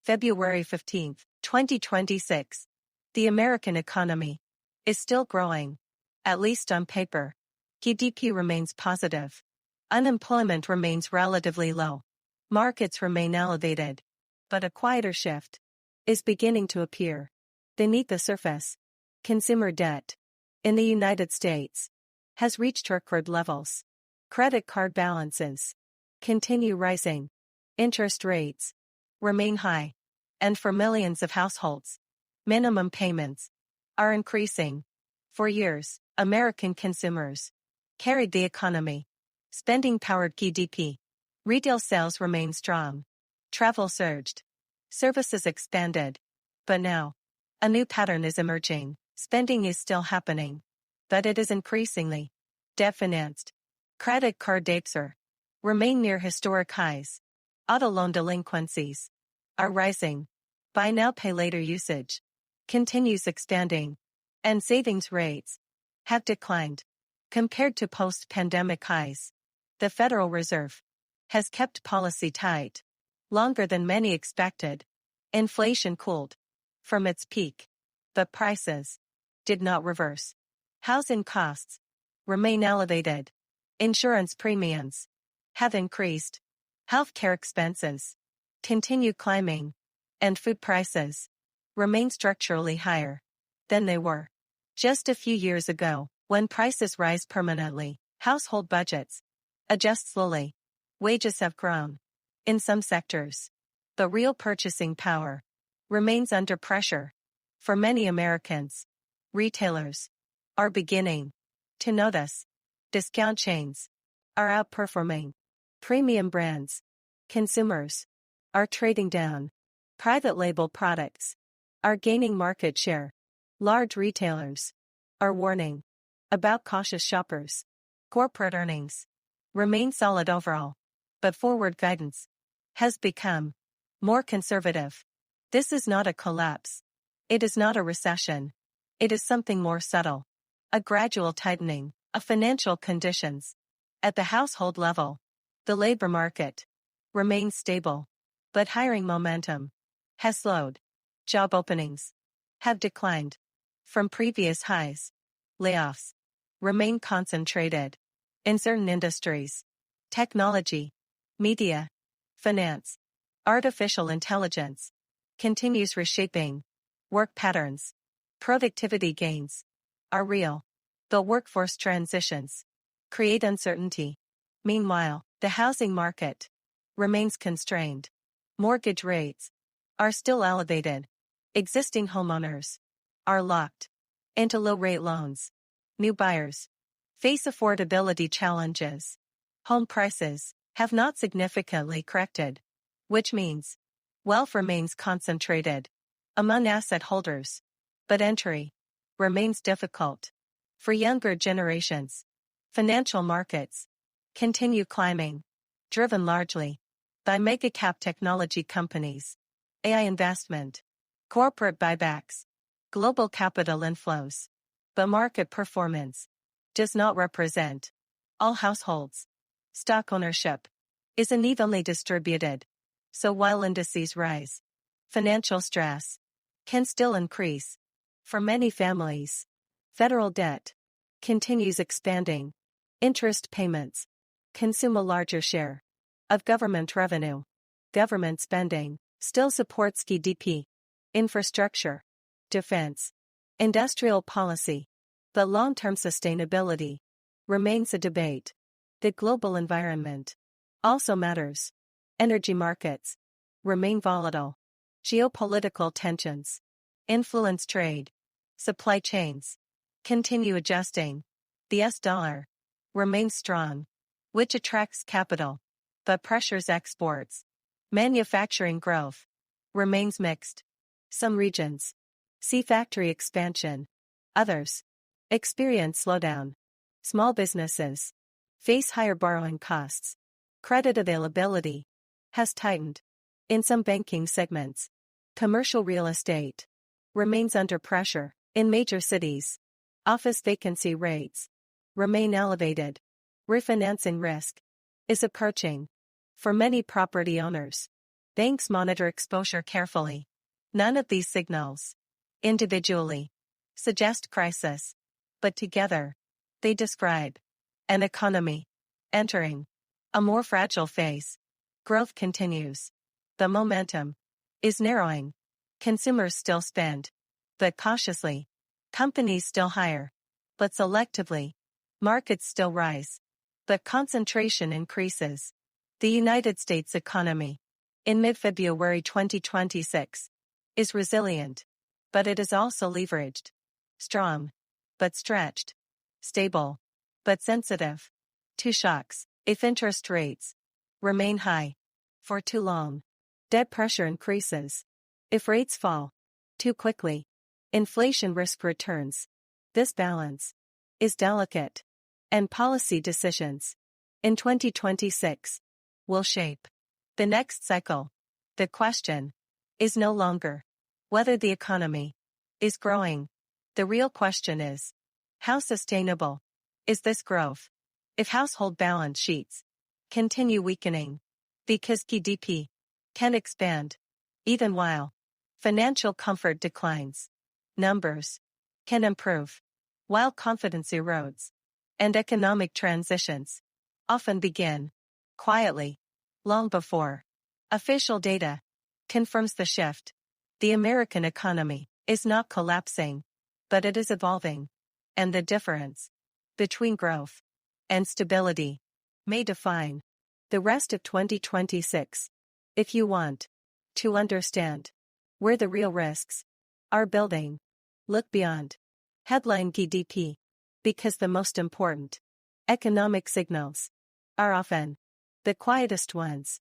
February 15, 2026. The American economy is still growing, at least on paper. GDP remains positive. Unemployment remains relatively low. Markets remain elevated. But a quieter shift is beginning to appear. Beneath the surface, consumer debt in the United States has reached record levels. Credit card balances continue rising. Interest rates remain high. And for millions of households, minimum payments are increasing. For years, American consumers carried the economy. Spending powered GDP. Retail sales remained strong. Travel surged. Services expanded. But now, a new pattern is emerging. Spending is still happening, but it is increasingly debt-financed. Credit card debts remain near historic highs. Auto loan delinquencies are rising. Buy now pay later usage continues expanding. And savings rates have declined compared to post-pandemic highs. The Federal Reserve has kept policy tight longer than many expected. Inflation cooled from its peak, but prices did not reverse. Housing costs remain elevated. Insurance premiums have increased. Healthcare expenses continue climbing. And food prices remain structurally higher than they were just a few years ago. When prices rise permanently, household budgets adjust slowly. Wages have grown in some sectors, but real purchasing power remains under pressure. For many Americans, retailers are beginning to notice. Discount chains are outperforming premium brands. Consumers are trading down. Private label products are gaining market share. Large retailers are warning about cautious shoppers. Corporate earnings remain solid overall, but forward guidance has become more conservative. This is not a collapse. It is not a recession. It is something more subtle. A gradual tightening of financial conditions. At the household level, the labor market remains stable, but hiring momentum has slowed. Job openings have declined from previous highs. Layoffs remain concentrated in certain industries. Technology, media, finance, artificial intelligence continues reshaping work patterns. Productivity gains are real. The workforce transitions create uncertainty. Meanwhile, the housing market remains constrained. Mortgage rates are still elevated. Existing homeowners are locked into low-rate loans. New buyers face affordability challenges. Home prices have not significantly corrected, which means wealth remains concentrated among asset holders, but entry remains difficult. For younger generations, financial markets continue climbing, driven largely by mega-cap technology companies, AI investment, corporate buybacks, global capital inflows. But market performance does not represent all households. Stock ownership is unevenly distributed, so while indices rise, financial stress can still increase. For many families, federal debt continues expanding. Interest payments consume a larger share of government revenue. Government spending still supports GDP, infrastructure, defense, industrial policy, but long-term sustainability remains a debate. The global environment also matters. Energy markets remain volatile. Geopolitical tensions influence trade. Supply chains continue adjusting. The US dollar remains strong, which attracts capital, but pressures exports. Manufacturing growth remains mixed. Some regions see factory expansion. Others experience slowdown. Small businesses face higher borrowing costs. Credit availability has tightened. In some banking segments, commercial real estate remains under pressure. In major cities, office vacancy rates remain elevated. Refinancing risk is approaching for many property owners. Banks monitor exposure carefully. None of these signals, individually, suggest crisis, but together, they describe an economy entering a more fragile phase. Growth continues. The momentum is narrowing. Consumers still spend, but cautiously. Companies still hire, but selectively. Markets still rise, but concentration increases. The United States economy, in mid-February 2026, is resilient, but it is also leveraged. Strong, but stretched. Stable, but sensitive to shocks. If interest rates remain high for too long, debt pressure increases. If rates fall too quickly, inflation risk returns. This balance is delicate, and policy decisions in 2026 will shape the next cycle. The question is no longer whether the economy is growing. The real question is, how sustainable is this growth? If household balance sheets continue weakening, because GDP can expand even while financial comfort declines, numbers can improve while confidence erodes, and economic transitions often begin quietly, long before official data confirms the shift. The American economy is not collapsing, but it is evolving, and the difference between growth and stability may define the rest of 2026. If you want to understand where the real risks are building, look beyond headline GDP, because the most important economic signals are often the quietest ones.